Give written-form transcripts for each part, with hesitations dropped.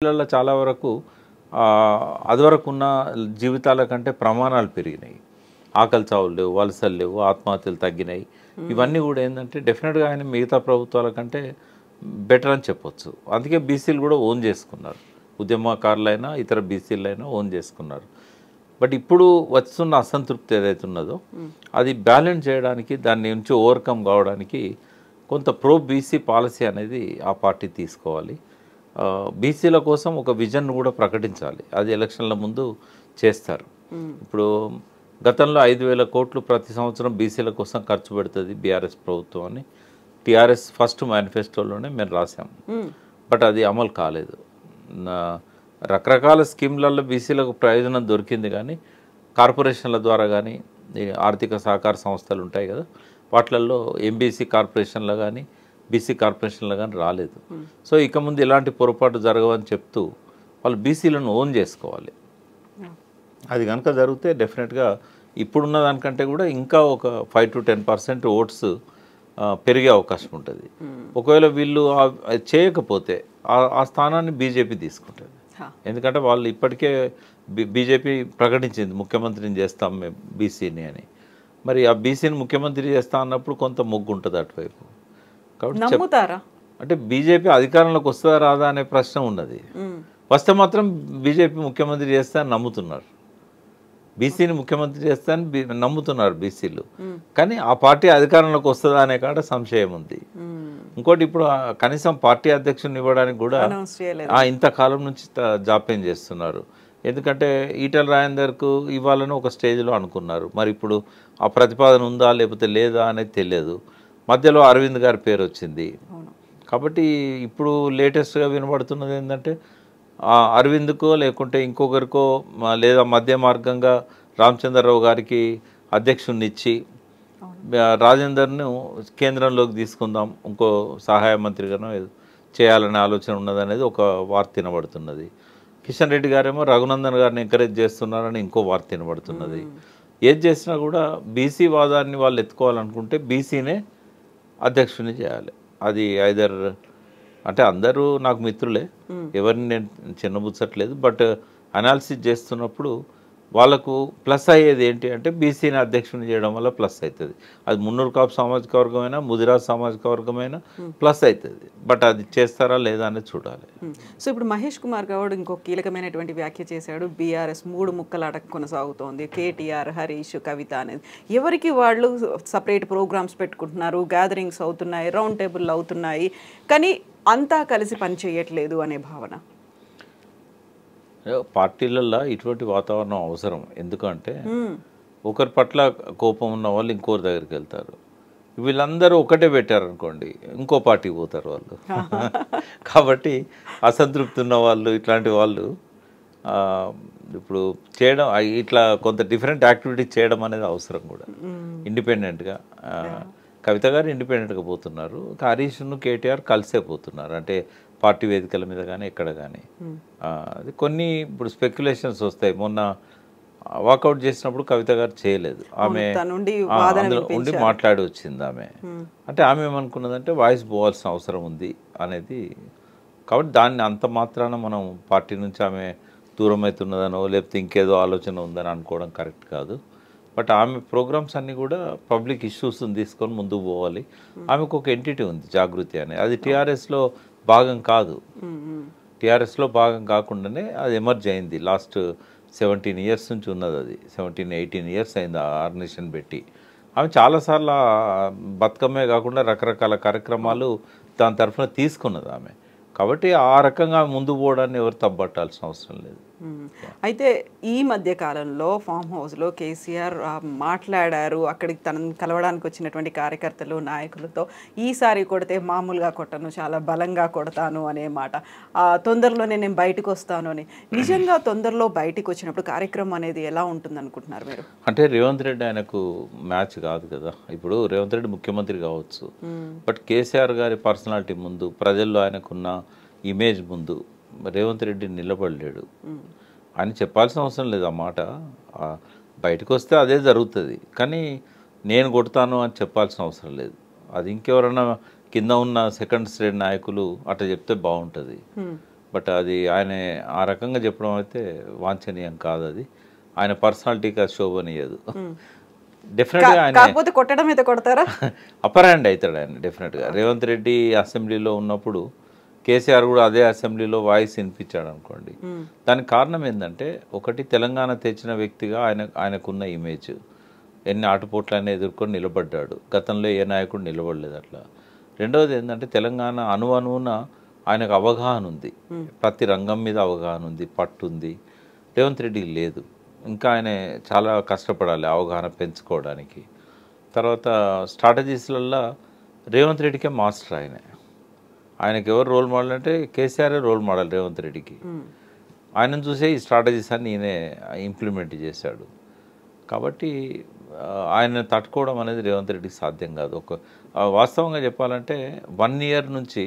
పిల్లల చాలా వరకు అదివరకు ఉన్న జీవితాల కంటే ప్రమాణాలు పెరిగినాయి. ఆకలి చావులు లేవు, వలసలు లేవు, ఆత్మహత్యలు తగ్గినాయి. ఇవన్నీ కూడా ఏంటంటే డెఫినెట్గా ఆయన మిగతా ప్రభుత్వాల కంటే బెటర్ అని చెప్పొచ్చు. అందుకే బీసీలు కూడా ఓన్ చేసుకున్నారు. ఉద్యమకారులైనా ఇతర బీసీలైనా ఓన్ చేసుకున్నారు. బట్ ఇప్పుడు వస్తున్న అసంతృప్తి ఏదైతే ఉన్నదో అది బ్యాలెన్స్ చేయడానికి, దాని నుంచి ఓవర్కమ్ కావడానికి కొంత ప్రో బీసీ పాలసీ అనేది ఆ పార్టీ తీసుకోవాలి. బీసీల కోసం ఒక విజన్ కూడా ప్రకటించాలి. అది ఎలక్షన్ల ముందు చేస్తారు. ఇప్పుడు గతంలో 5,000 కోట్లు ప్రతి సంవత్సరం బీసీల కోసం ఖర్చు పెడుతుంది బీఆర్ఎస్ ప్రభుత్వం అని టీఆర్ఎస్ ఫస్ట్ మేనిఫెస్టోలోనే మేము రాసాము. బట్ అది అమలు కాలేదు. రకరకాల స్కీమ్లలో బీసీలకు ప్రయోజనం దొరికింది, కానీ కార్పొరేషన్ల ద్వారా కానీ ఆర్థిక సహకార సంస్థలు ఉంటాయి కదా, వాటిల్లో ఎంబీసీ కార్పొరేషన్లో కానీ బీసీ కార్పొరేషన్లో కానీ రాలేదు. సో ఇక ముందు ఇలాంటి పొరపాటు జరగవని చెప్తూ వాళ్ళు బీసీలను ఓన్ చేసుకోవాలి. అది కనుక జరిగితే డెఫినెట్గా ఇప్పుడున్న దానికంటే కూడా ఇంకా ఒక 5 to 10% ఓట్స్ పెరిగే అవకాశం ఉంటుంది. ఒకవేళ వీళ్ళు చేయకపోతే ఆ స్థానాన్ని బీజేపీ తీసుకుంటుంది. ఎందుకంటే వాళ్ళు ఇప్పటికే బీజేపీ ప్రకటించింది ముఖ్యమంత్రిని చేస్తాం మేము బీసీని అని. మరి ఆ బీసీని ముఖ్యమంత్రి చేస్తా అన్నప్పుడు కొంత మొగ్గు ఉంటుంది అటువైపు. కాబట్టి అంటే బీజేపీ అధికారంలోకి వస్తుందా రాదా అనే ప్రశ్న ఉన్నది. వస్తే మాత్రం బీజేపీ ముఖ్యమంత్రి చేస్తా అని నమ్ముతున్నారు, బీసీని ముఖ్యమంత్రి చేస్తా అని నమ్ముతున్నారు బీసీలు. కానీ ఆ పార్టీ అధికారంలోకి వస్తుందా అనే కాడ సంశయం ఉంది. ఇంకోటి, ఇప్పుడు కనీసం పార్టీ అధ్యక్షుని ఇవ్వడానికి కూడా ఇంతకాలం నుంచి జాప్యం చేస్తున్నారు. ఎందుకంటే ఈటెల రాజేందర్కు ఇవ్వాలని ఒక స్టేజ్లో అనుకున్నారు. మరి ఇప్పుడు ఆ ప్రతిపాదన ఉందా లేకపోతే లేదా అనేది తెలియదు. మధ్యలో అరవింద్ గారి పేరు వచ్చింది. కాబట్టి ఇప్పుడు లేటెస్ట్గా వినబడుతున్నది ఏంటంటే అరవింద్కో లేకుంటే ఇంకొకరికో లేదా మధ్య మార్గంగా రామచంద్రరావు గారికి అధ్యక్షుడిని ఇచ్చి రాజేందర్ను కేంద్రంలోకి తీసుకుందాం, ఇంకో సహాయ మంత్రిగానో చేయాలనే ఆలోచన ఉన్నదనేది ఒక వార్త వినబడుతున్నది. కిషన్ రెడ్డి గారేమో రఘునందన్ గారిని ఎంకరేజ్ చేస్తున్నారని ఇంకో వార్త వినబడుతున్నది. ఏది చేసినా కూడా బీసీ వాదాన్ని వాళ్ళు ఎత్తుకోవాలనుకుంటే బీసీనే అధ్యక్షుని చేయాలి. అది ఐదర్ అంటే అందరూ నాకు మిత్రులే, ఎవరిని నేను చిన్నబుచ్చట్లేదు. బట్ అనాలిసిస్ చేస్తున్నప్పుడు వాళ్ళకు ప్లస్ అయ్యేది ఏంటి అంటే బీసీని అధ్యక్షుని చేయడం వల్ల ప్లస్ అవుతుంది. అది మున్నూరు కాపు సామాజిక వర్గమైనా ముదిరాజ్ సామాజిక వర్గమైనా ప్లస్ అవుతుంది. బట్ అది చేస్తారా లేదా అనేది చూడాలి. సో ఇప్పుడు మహేష్ కుమార్ గౌడ్ ఇంకొక కీలకమైనటువంటి వ్యాఖ్య చేశాడు. బీఆర్ఎస్ 3 ముక్కలాట కొనసాగుతోంది, కేటీఆర్, హరీష్, కవిత అనేది. ఎవరికి వాళ్ళు సపరేట్ ప్రోగ్రామ్స్ పెట్టుకుంటున్నారు, గ్యాదరింగ్స్ అవుతున్నాయి, రౌండ్ టేబుల్ అవుతున్నాయి, కానీ అంతా కలిసి పని చేయట్లేదు అనే భావన. పార్టీలలో ఇటువంటి వాతావరణం అవసరం. ఎందుకంటే ఒకరి పట్ల కోపం ఉన్న వాళ్ళు ఇంకోరి దగ్గరికి వెళ్తారు. వీళ్ళందరూ ఒకటే పెట్టారనుకోండి, ఇంకో పార్టీకి పోతారు వాళ్ళు. కాబట్టి అసంతృప్తి ఉన్న వాళ్ళు, ఇట్లాంటి వాళ్ళు ఇప్పుడు చేయడం, ఇట్లా కొంత డిఫరెంట్ యాక్టివిటీ చేయడం అనేది అవసరం కూడా. ఇండిపెండెంట్గా కవిత గారు ఇండిపెండెంట్గా పోతున్నారు, హరీష్ను కేటీఆర్ కలిసే పోతున్నారు. అంటే పార్టీ వేదికల మీద కానీ ఎక్కడ కానీ అది కొన్ని ఇప్పుడు స్పెక్యులేషన్స్ వస్తాయి. మొన్న వాకౌట్ చేసినప్పుడు కవిత గారు చేయలేదు, ఆమె ఉండి మాట్లాడి వచ్చింది ఆమె. అంటే ఆమె ఏమనుకున్నదంటే వాయిస్ పోవాల్సిన అవసరం ఉంది అనేది. కాబట్టి దాన్ని అంత మాత్రాన మనం పార్టీ నుంచి ఆమె దూరం అవుతున్నదనో లేకపోతే ఇంకేదో ఆలోచన ఉందని అనుకోవడం కరెక్ట్ కాదు. బట్ ఆమె ప్రోగ్రామ్స్ అన్నీ కూడా పబ్లిక్ ఇష్యూస్ని తీసుకొని ముందుకు పోవాలి. ఆమెకు ఒక ఎంటిటీ ఉంది, జాగృతి అనేది. అది టీఆర్ఎస్లో భాగం కాదు. టీఆర్ఎస్లో భాగం కాకుండానే అది ఎమర్జ్ అయింది. లాస్ట్ 17 years నుంచి ఉన్నది. అది 17-18 years అయింది ఆ ఆర్గనైజేషన్ పెట్టి. ఆమె చాలాసార్లు బతుకమ్మే కాకుండా రకరకాల కార్యక్రమాలు దాని తరఫున తీసుకున్నది ఆమె. కాబట్టి ఆ రకంగా ముందు పోవడాన్ని ఎవరు తప్పట్టాల్సిన అవసరం లేదు. అయితే ఈ మధ్య కాలంలో ఫామ్ హౌస్లో కేసీఆర్ మాట్లాడారు. అక్కడికి తనని కలవడానికి వచ్చినటువంటి కార్యకర్తలు, నాయకులతో ఈసారి కొడితే మామూలుగా కొట్టను, చాలా బలంగా కొడతాను అనే మాట. తొందరలోనే నేను బయటకు వస్తాను అని. నిజంగా తొందరలో బయటకు వచ్చినప్పుడు కార్యక్రమం అనేది ఎలా ఉంటుంది అనుకుంటున్నారు మీరు? అంటే రేవంత్ రెడ్డి ఆయనకు మ్యాచ్ కాదు కదా. ఇప్పుడు రేవంత్ రెడ్డి ముఖ్యమంత్రి కావచ్చు, బట్ కేసీఆర్ గారి పర్సనాలిటీ ముందు, ప్రజల్లో ఆయనకున్న ఇమేజ్ ముందు రేవంత్ రెడ్డి నిలబడలేడు అని చెప్పాల్సిన అవసరం లేదు. ఆ మాట బయటకు వస్తే అదే జరుగుతుంది, కానీ నేను కొడతాను అని చెప్పాల్సిన అవసరం లేదు. అది ఇంకెవరన్నా కింద ఉన్న సెకండ్ స్టేట్ నాయకులు అట్లా చెప్తే బాగుంటుంది. బట్ అది ఆయన ఆ రకంగా చెప్పడం అయితే వాంఛనీయం కాదు. అది ఆయన పర్సనాలిటీకి అది శోభనీయదు. డెఫినెట్గా ఆయన కాకపోతే కొట్టడం అయితే కొడతారా? అప్పర్ హ్యాండ్ అవుతాడు ఆయన డెఫినెట్గా. రేవంత్ రెడ్డి అసెంబ్లీలో ఉన్నప్పుడు కేసీఆర్ కూడా అదే అసెంబ్లీలో వాయిస్ వినిపించాడు అనుకోండి. దానికి కారణం ఏంటంటే, ఒకటి తెలంగాణ తెచ్చిన వ్యక్తిగా ఆయనకున్న ఇమేజ్, ఎన్ని ఆటుపోట్లనే ఎదుర్కొని నిలబడ్డాడు. గతంలో ఏ నాయకుడు నిలబడలేదు అట్లా. రెండవది ఏంటంటే, తెలంగాణ అణువున ఆయనకు అవగాహన ఉంది, ప్రతి రంగం మీద అవగాహన ఉంది, పట్టు ఉంది. రేవంత్ రెడ్డికి లేదు. ఇంకా ఆయన చాలా కష్టపడాలి అవగాహన పెంచుకోవడానికి. తర్వాత స్ట్రాటజీస్లల్లో రేవంత్ రెడ్డికే మాస్టర్ ఆయనకి ఎవరు రోల్ మోడల్ అంటే కేసీఆరే రోల్ మోడల్ రేవంత్ రెడ్డికి. ఆయనను చూసే ఈ స్ట్రాటజీస్ అన్ని ఈయనే ఇంప్లిమెంట్ చేశాడు. కాబట్టి ఆయన తట్టుకోవడం అనేది రేవంత్ రెడ్డికి సాధ్యం కాదు. వాస్తవంగా చెప్పాలంటే 1 ఇయర్ నుంచి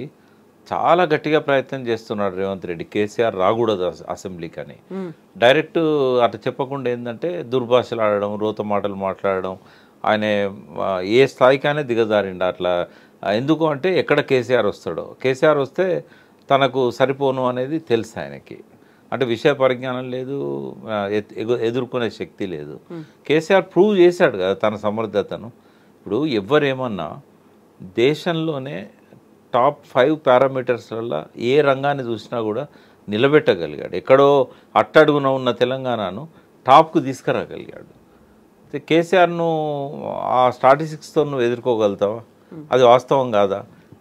చాలా గట్టిగా ప్రయత్నం చేస్తున్నాడు రేవంత్ రెడ్డి, కేసీఆర్ రాకూడదు అసెంబ్లీకి అని. డైరెక్ట్ అట్లా చెప్పకుండా ఏంటంటే దుర్భాషలు ఆడడం, రోత మాటలు మాట్లాడడం, ఆయన ఏ స్థాయికైనా దిగజారిండు అట్లా. ఎందుకు అంటే ఎక్కడ కేసీఆర్ వస్తాడో, కేసీఆర్ వస్తే తనకు సరిపోను అనేది తెలుసు ఆయనకి. అంటే విషయ పరిజ్ఞానం లేదు, ఎదుర్కొనే శక్తి లేదు. కేసీఆర్ ప్రూవ్ చేశాడు కదా తన సమర్థతను. ఇప్పుడు ఎవరేమన్నా దేశంలోనే టాప్ 5 పారామీటర్స్లలో ఏ రంగాన్ని చూసినా కూడా నిలబెట్టగలిగాడు. ఎక్కడో అట్టడుగున ఉన్న తెలంగాణను టాప్కు తీసుకురాగలిగాడు. కేసీఆర్ను ఆ స్టాటిస్టిక్స్తో నువ్వు ఎదుర్కోగలుగుతావా? అది వాస్తవం కాదా?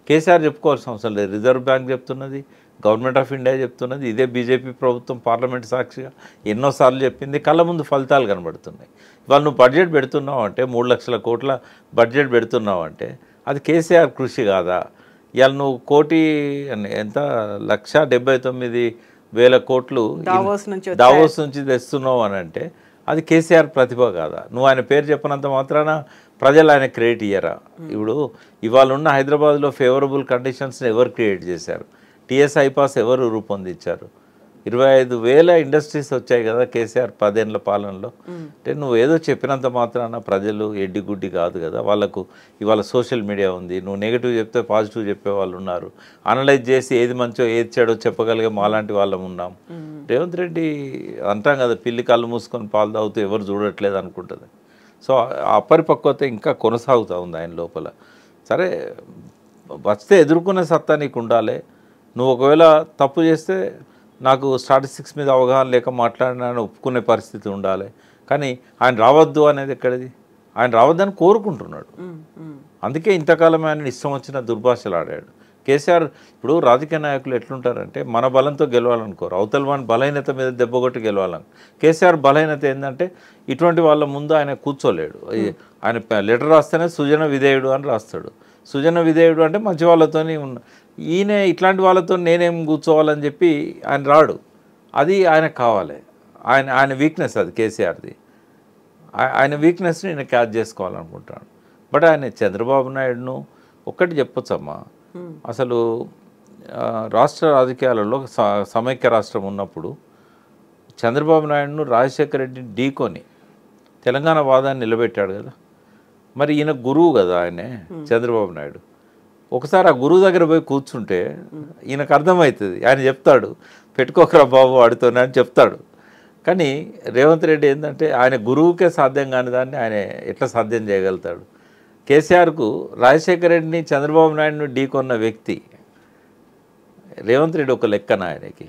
కేసీఆర్ చెప్పుకోవాల్సిన అవసరం లేదు. రిజర్వ్ బ్యాంక్ చెప్తున్నది, గవర్నమెంట్ ఆఫ్ ఇండియా చెప్తున్నది, ఇదే బీజేపీ ప్రభుత్వం పార్లమెంట్ సాక్షిగా ఎన్నోసార్లు చెప్పింది. కళ్ళ ముందు ఫలితాలు కనబడుతున్నాయి. ఇవాళ నువ్వు బడ్జెట్ పెడుతున్నావు అంటే 3 లక్షల కోట్ల బడ్జెట్ పెడుతున్నావు అంటే అది కేసీఆర్ కృషి కాదా? ఇవాళ నువ్వు ఎంత 1,79,000 కోట్లు దావోస్ నుంచి తెస్తున్నావు అని అంటే అది కేసీఆర్ ప్రతిభ కాదా? నువ్వు ఆయన పేరు చెప్పినంత మాత్రాన ప్రజలు ఆయన క్రియేట్ ఇయ్యరా? ఇప్పుడు ఇవాళ ఉన్న హైదరాబాద్లో ఫేవరబుల్ కండిషన్స్ని ఎవరు క్రియేట్ చేశారు? టీఎస్ ఐపాస్ ఎవరు రూపొందించారు? 25,000 ఇండస్ట్రీస్ వచ్చాయి కదా కేసీఆర్ 10 ఏళ్ల పాలనలో. అంటే నువ్వు ఏదో చెప్పినంత మాత్రాన ప్రజలు ఎడ్డిగుడ్డి కాదు కదా. వాళ్ళకు ఇవాళ సోషల్ మీడియా ఉంది, నువ్వు నెగిటివ్ చెప్తే పాజిటివ్ చెప్పే వాళ్ళు ఉన్నారు. అనలైజ్ చేసి ఏది మంచో ఏది చెడో చెప్పగలిగే మాలాంటి వాళ్ళం ఉన్నాం. రేవంత్ రెడ్డి అంటాం కదా, పిల్లి కళ్ళు మూసుకొని పాలు తాగుతూ ఎవరు చూడట్లేదు అనుకుంటుంది. సో ఆ అపరిపక్వత ఇంకా కొనసాగుతూ ఉంది ఆయన లోపల. సరే, వస్తే ఎదుర్కొనే సత్తా నీకు ఉండాలి. నువ్వు ఒకవేళ తప్పు చేస్తే నాకు స్టాటిస్టిక్స్ మీద అవగాహన లేక మాట్లాడినాను ఒప్పుకునే పరిస్థితి ఉండాలి. కానీ ఆయన రావద్దు అనేది ఎక్కడిది? ఆయన రావద్దని కోరుకుంటున్నాడు. అందుకే ఇంతకాలం ఆయన ఇష్టం వచ్చిన దుర్భాషలు ఆడాడు. కేసీఆర్ ఇప్పుడు రాజకీయ నాయకులు ఎట్లుంటారంటే మన బలంతో గెలవాలనుకోరు, అవతల వాని బలహీనత మీద దెబ్బగొట్టి గెలవాలని. కేసీఆర్ బలహీనత ఏంటంటే ఇటువంటి వాళ్ళ ముందు ఆయన కూర్చోలేడు. ఆయన లెటర్ రాస్తేనే సుజన విధేయుడు అని రాస్తాడు. సుజన విధేయుడు అంటే మంచి వాళ్ళతోని ఈయన ఇట్లాంటి వాళ్ళతో నేనేం కూర్చోవాలని చెప్పి ఆయన రాడు. అది ఆయనకు కావాలి. ఆయన వీక్నెస్ అది కేసీఆర్ది. ఆయన వీక్నెస్ని నేను క్యాచ్ చేసుకోవాలనుకుంటాను. బట్ ఆయన చంద్రబాబు నాయుడును ఒక్కటి చెప్పొచ్చమ్మా, అసలు రాష్ట్ర రాజకీయాలలో సమైక్య రాష్ట్రం ఉన్నప్పుడు చంద్రబాబు నాయుడును రాజశేఖర రెడ్డిని ఢీకొని తెలంగాణ వాదాన్ని నిలబెట్టాడు కదా. మరి ఈయన గురువు కదా ఆయనే చంద్రబాబు నాయుడు. ఒకసారి ఆ గురువు దగ్గర పోయి కూర్చుంటే ఈయనకు అర్థమవుతుంది. ఆయన చెప్తాడు, పెట్టుకోకరా బాబు వాడితోనే అని చెప్తాడు. కానీ రేవంత్ రెడ్డి ఏంటంటే ఆయన గురువుకే సాధ్యం కాని దాన్ని ఆయన ఎట్లా సాధ్యం చేయగలుగుతాడు? కేసీఆర్కు రాజశేఖర రెడ్డిని చంద్రబాబు నాయుడుని ఢీకొన్న వ్యక్తి రేవంత్ రెడ్డి ఒక లెక్కన ఆయనకి.